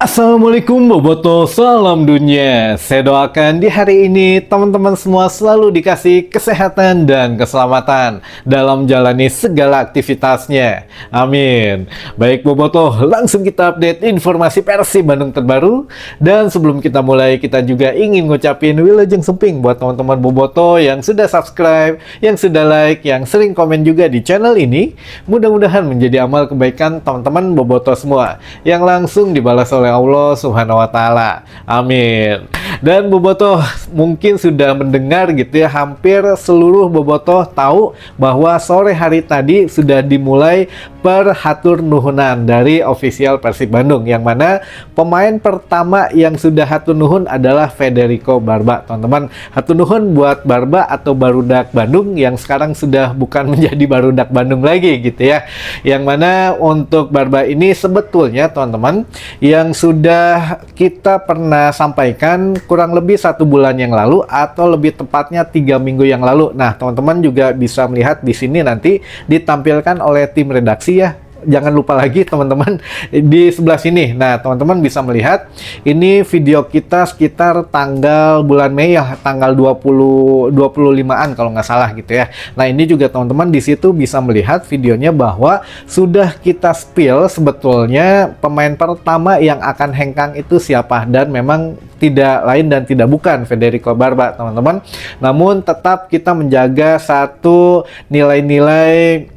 Assalamualaikum Boboto, salam dunia. Saya doakan di hari ini teman-teman semua selalu dikasih kesehatan dan keselamatan dalam menjalani segala aktivitasnya. Amin. Baik Boboto, langsung kita update informasi Persib Bandung terbaru. Dan sebelum kita mulai, kita juga ingin ngucapin Wilujeng Sumping buat teman-teman Boboto yang sudah subscribe, yang sudah like, yang sering komen juga di channel ini. Mudah-mudahan menjadi amal kebaikan teman-teman Boboto semua yang langsung dibalas oleh Allah Subhanahu wa taala. Amin. Dan Bobotoh mungkin sudah mendengar gitu ya, hampir seluruh Bobotoh tahu bahwa sore hari tadi sudah dimulai perhatur nuhunan dari official Persib Bandung, yang mana pemain pertama yang sudah hatur nuhun adalah Federico Barba. Teman-teman, hatur nuhun buat Barba atau Barudak Bandung yang sekarang sudah bukan menjadi Barudak Bandung lagi gitu ya. Yang mana untuk Barba ini sebetulnya teman-teman yang sudah kita pernah sampaikan kurang lebih 1 bulan yang lalu, atau lebih tepatnya 3 minggu yang lalu. Nah, teman-teman juga bisa melihat di sini nanti ditampilkan oleh tim redaksi ya. Jangan lupa lagi teman-teman di sebelah sini. Nah, teman-teman bisa melihat ini video kita sekitar tanggal bulan Mei ya, tanggal 25-an kalau nggak salah gitu ya. Nah, ini juga teman-teman di situ bisa melihat videonya bahwa sudah kita spill sebetulnya pemain pertama yang akan hengkang itu siapa, dan memang tidak lain dan tidak bukan Federico Barba, teman-teman. Namun tetap kita menjaga satu nilai-nilai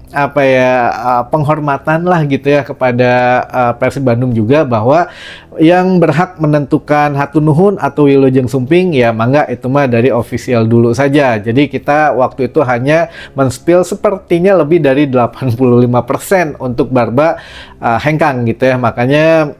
penghormatan lah gitu ya kepada Persib Bandung juga, bahwa yang berhak menentukan hatur nuhun atau wilujeng sumping ya mangga itu mah dari official dulu saja. Jadi kita waktu itu hanya men-spill sepertinya lebih dari 85% untuk Barba hengkang gitu ya. Makanya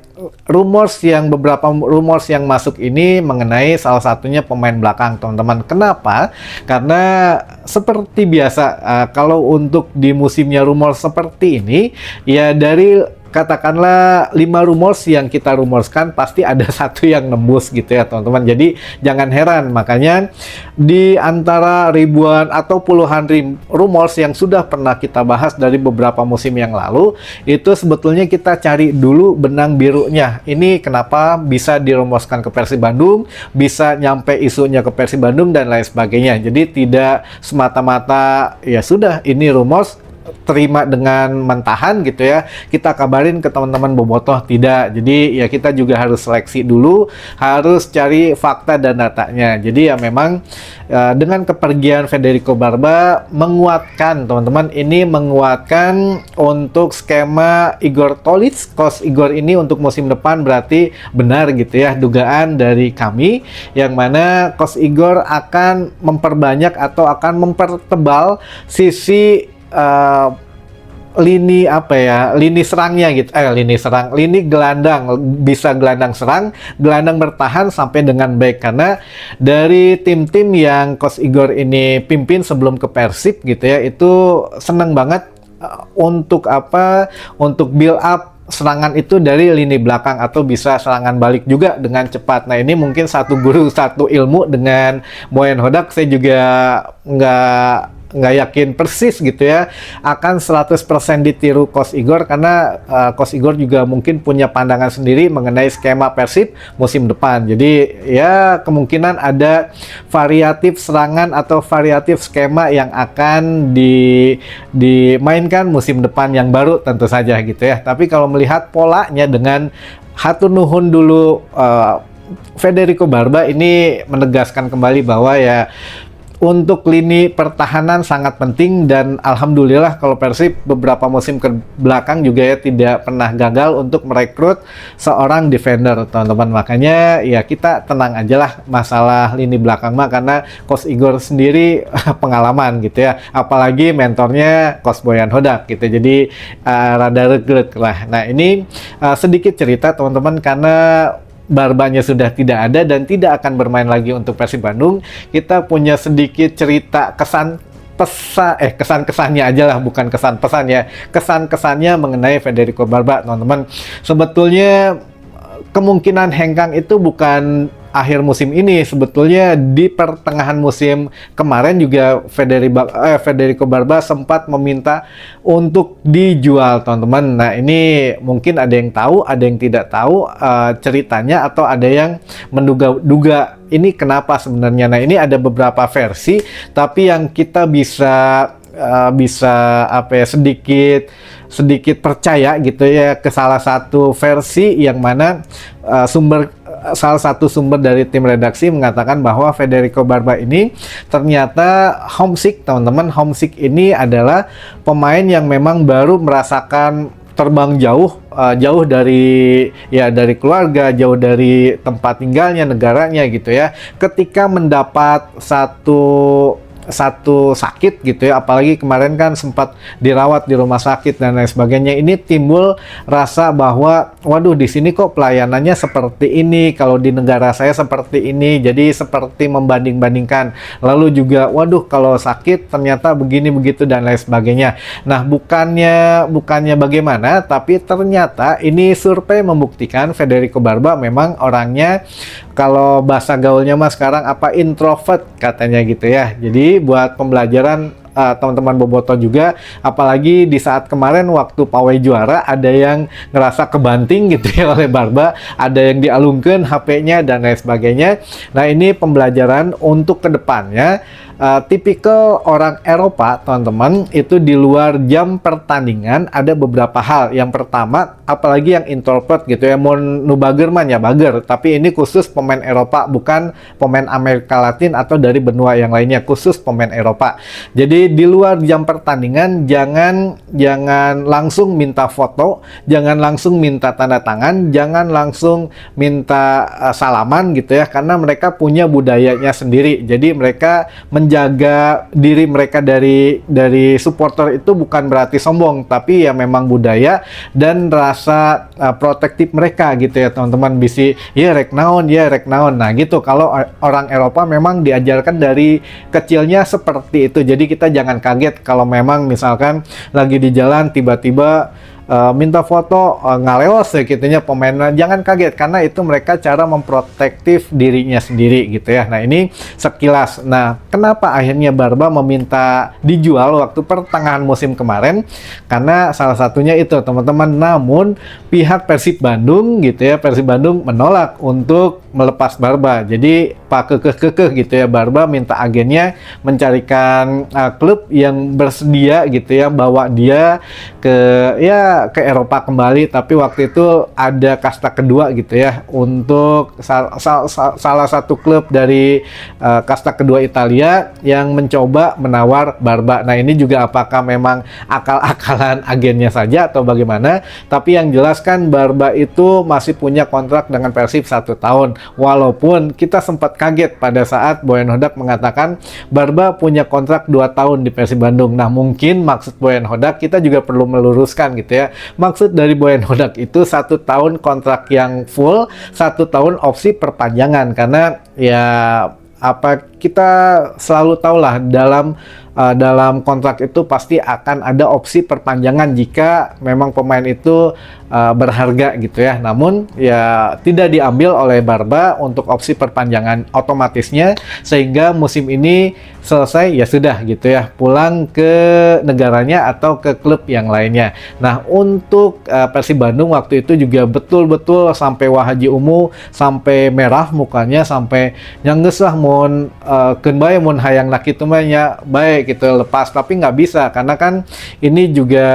beberapa rumors yang masuk ini mengenai salah satunya pemain belakang, teman-teman. Kenapa? Karena seperti biasa kalau untuk di musimnya rumors seperti ini ya, dari katakanlah 5 rumors yang kita rumorskan pasti ada satu yang nembus gitu ya teman-teman. Jadi jangan heran, makanya di antara ribuan atau puluhan rumors yang sudah pernah kita bahas dari beberapa musim yang lalu, itu sebetulnya kita cari dulu benang birunya. Ini kenapa bisa dirumorskan ke Persib Bandung, bisa nyampe isunya ke Persib Bandung dan lain sebagainya. Jadi tidak semata-mata ya sudah ini rumors terima dengan mentahan gitu ya, kita kabarin ke teman-teman Bobotoh, tidak. Jadi ya kita juga harus seleksi dulu, harus cari fakta dan datanya. Jadi ya memang dengan kepergian Federico Barba menguatkan teman-teman, ini menguatkan untuk skema Igor Tolic, coach Igor ini untuk musim depan. Berarti benar gitu ya dugaan dari kami, yang mana coach Igor akan memperbanyak atau akan mempertebal sisi lini serangnya gitu, lini gelandang, bisa gelandang serang, gelandang bertahan sampai dengan back. Karena dari tim-tim yang Coach Igor ini pimpin sebelum ke Persib gitu ya, itu seneng banget untuk build up serangan itu dari lini belakang, atau bisa serangan balik juga dengan cepat. Nah, ini mungkin satu guru satu ilmu dengan Moen Hodak. Saya juga nggak yakin persis gitu ya akan 100% ditiru Coach Igor, karena Coach Igor juga mungkin punya pandangan sendiri mengenai skema Persib musim depan. Jadi ya kemungkinan ada variatif serangan atau variatif skema yang akan dimainkan musim depan yang baru tentu saja gitu ya. Tapi kalau melihat polanya dengan hatur nuhun dulu Federico Barba, ini menegaskan kembali bahwa ya untuk lini pertahanan sangat penting. Dan alhamdulillah kalau Persib beberapa musim ke belakang juga ya tidak pernah gagal untuk merekrut seorang defender, teman-teman. Makanya ya kita tenang aja lah masalah lini belakang mah, karena Coach Igor sendiri pengalaman gitu ya, apalagi mentornya Coach Boyan Hodak gitu. Jadi rada regrek lah. Nah, ini sedikit cerita teman-teman, karena Barbanya sudah tidak ada dan tidak akan bermain lagi untuk Persib Bandung. Kita punya sedikit cerita kesan-kesannya aja lah, bukan kesan pesan ya, kesan-kesannya mengenai Federico Barba, teman-teman. Sebetulnya kemungkinan hengkang itu bukan akhir musim ini. Sebetulnya di pertengahan musim kemarin juga Federico Barba sempat meminta untuk dijual, teman-teman. Nah, ini mungkin ada yang tahu, ada yang tidak tahu ceritanya, atau ada yang menduga-duga ini kenapa sebenarnya. Nah, ini ada beberapa versi, tapi yang kita bisa sedikit percaya gitu ya ke salah satu versi yang mana salah satu sumber dari tim redaksi mengatakan bahwa Federico Barba ini ternyata homesick, teman-teman. Homesick ini adalah pemain yang memang baru merasakan terbang jauh dari keluarga, jauh dari tempat tinggalnya, negaranya gitu ya. Ketika mendapat satu sakit gitu ya, apalagi kemarin kan sempat dirawat di rumah sakit dan lain sebagainya, ini timbul rasa bahwa waduh, di sini kok pelayanannya seperti ini, kalau di negara saya seperti ini, jadi seperti membanding-bandingkan. Lalu juga waduh, kalau sakit ternyata begini begitu dan lain sebagainya. Nah, bukannya bagaimana, tapi ternyata ini survei membuktikan Federico Barba memang orangnya, kalau bahasa gaulnya mas sekarang introvert katanya gitu ya. Jadi buat pembelajaran teman-teman boboto juga, apalagi di saat kemarin waktu pawai juara ada yang ngerasa kebanting gitu ya oleh Barba, ada yang dialungkan HP-nya dan lain sebagainya. Nah, ini pembelajaran untuk kedepannya. Tipikal orang Eropa, teman-teman, itu di luar jam pertandingan ada beberapa hal. Yang pertama, apalagi yang introvert gitu ya, mau nu bager man ya bager, tapi ini khusus pemain Eropa, bukan pemain Amerika Latin atau dari benua yang lainnya, khusus pemain Eropa. Jadi di luar jam pertandingan jangan langsung minta foto, jangan langsung minta tanda tangan, jangan langsung minta salaman gitu ya, karena mereka punya budayanya sendiri. Jadi mereka menjaga diri mereka dari supporter itu bukan berarti sombong, tapi ya memang budaya dan rasa protektif mereka gitu ya, teman-teman. Bisi ya rek naon. Nah gitu, kalau orang Eropa memang diajarkan dari kecilnya seperti itu. Jadi kita jangan kaget kalau memang misalkan lagi di jalan tiba-tiba minta foto ngaleos ya gitunya pemainnya, jangan kaget, karena itu mereka cara memprotektif dirinya sendiri gitu ya. Nah, ini sekilas. Nah, kenapa akhirnya Barba meminta dijual waktu pertengahan musim kemarin? Karena salah satunya itu, teman-teman. Namun pihak Persib Bandung gitu ya, Persib Bandung menolak untuk melepas Barba. Jadi pak kekeh gitu ya, Barba minta agennya mencarikan klub yang bersedia gitu ya bawa dia ke Eropa kembali. Tapi waktu itu ada kasta kedua gitu ya, untuk salah satu klub dari kasta kedua Italia yang mencoba menawar Barba. Nah, ini juga apakah memang akal-akalan agennya saja atau bagaimana? Tapi yang jelas kan Barba itu masih punya kontrak dengan Persib 1 tahun. Walaupun kita sempat kaget pada saat Boyan Hodak mengatakan Barba punya kontrak 2 tahun di Persib Bandung. Nah, mungkin maksud Boyan Hodak kita juga perlu meluruskan gitu ya. Maksud dari Boyan Hodak itu 1 tahun kontrak yang full, 1 tahun opsi perpanjangan. Karena ya kita selalu tahulah dalam kontrak itu pasti akan ada opsi perpanjangan jika memang pemain itu berharga gitu ya. Namun ya tidak diambil oleh Barba untuk opsi perpanjangan otomatisnya, sehingga musim ini selesai ya sudah gitu ya, pulang ke negaranya atau ke klub yang lainnya. Nah, untuk Persib Bandung waktu itu juga betul-betul sampai Wahaji Umu sampai merah mukanya, sampai nyangges lah mun kenbay mun hayang nak itu mah nya baik gitu lepas, tapi nggak bisa karena kan ini juga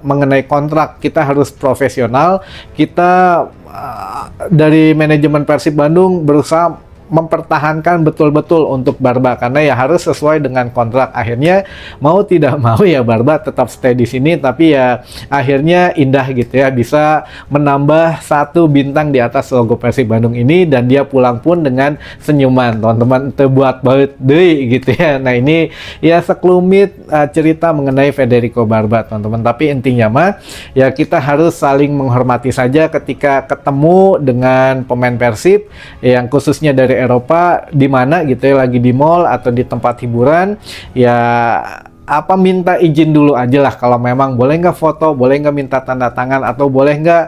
mengenai kontrak, kita harus profesional. Kita dari manajemen Persib Bandung berusaha mempertahankan betul-betul untuk Barba, karena ya harus sesuai dengan kontrak. Akhirnya mau tidak mau ya Barba tetap stay di sini, tapi ya akhirnya indah gitu ya, bisa menambah 1 bintang di atas logo Persib Bandung ini, dan dia pulang pun dengan senyuman, teman-teman. Terbuat banget deh gitu ya. Nah, ini ya sekelumit cerita mengenai Federico Barba, teman-teman. Tapi intinya mah ya kita harus saling menghormati saja ketika ketemu dengan pemain Persib yang khususnya dari Eropa, di mana gitu ya, lagi di mall atau di tempat hiburan, ya minta izin dulu aja lah, kalau memang boleh nggak foto, boleh nggak minta tanda tangan, atau boleh nggak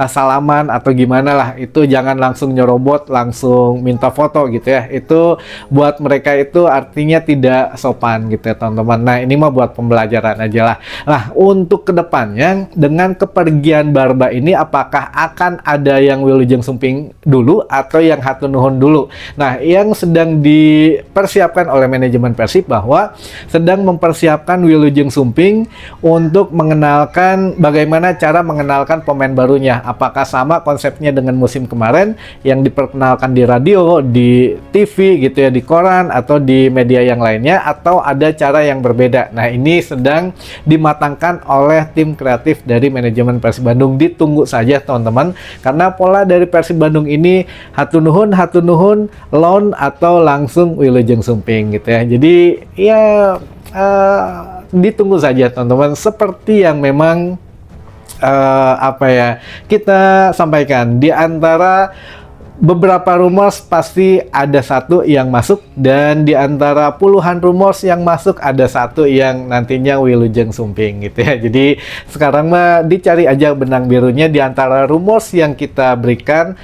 salaman atau gimana lah. Itu jangan langsung nyerobot, langsung minta foto gitu ya. Itu buat mereka itu artinya tidak sopan gitu ya teman-teman. Nah ini mah buat pembelajaran aja lah. Nah untuk kedepannya dengan kepergian Barba ini, apakah akan ada yang Wilujeng Sumping dulu atau yang hatur nuhun dulu? Nah yang sedang dipersiapkan oleh manajemen Persib bahwa sedang mempersiapkan Wilujeng Sumping untuk mengenalkan bagaimana cara mengenalkan pemain barunya. Apakah sama konsepnya dengan musim kemarin yang diperkenalkan di radio, di TV gitu ya, di koran atau di media yang lainnya, atau ada cara yang berbeda. Nah ini sedang dimatangkan oleh tim kreatif dari manajemen Persib Bandung. Ditunggu saja teman-teman, karena pola dari Persib Bandung ini hatur nuhun, loan atau langsung Wilujeng Sumping gitu ya. Jadi ya ditunggu saja teman-teman, seperti yang memang kita sampaikan. Di antara beberapa rumors pasti ada satu yang masuk, dan di antara puluhan rumors yang masuk ada satu yang nantinya Wilujeng Sumping gitu ya. Jadi sekarang mah dicari aja benang birunya. Di antara rumors yang kita berikan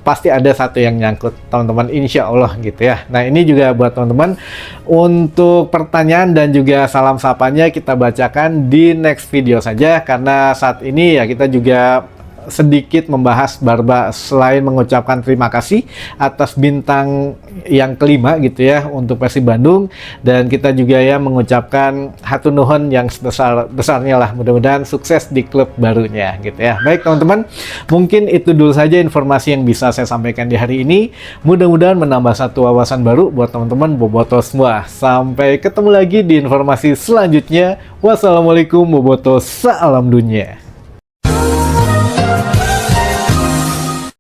pasti ada satu yang nyangkut teman-teman, insya Allah gitu ya. Nah ini juga buat teman-teman, untuk pertanyaan dan juga salam sapanya kita bacakan di next video saja, karena saat ini ya kita juga sedikit membahas Barba selain mengucapkan terima kasih atas bintang yang kelima gitu ya untuk Persib Bandung, dan kita juga ya mengucapkan hatur nuhun yang sebesar-besarnya lah, mudah-mudahan sukses di klub barunya gitu ya. Baik teman-teman, mungkin itu dulu saja informasi yang bisa saya sampaikan di hari ini, mudah-mudahan menambah satu wawasan baru buat teman-teman bobotos semua. Sampai ketemu lagi di informasi selanjutnya. Wassalamualaikum bobotos, salam dunia.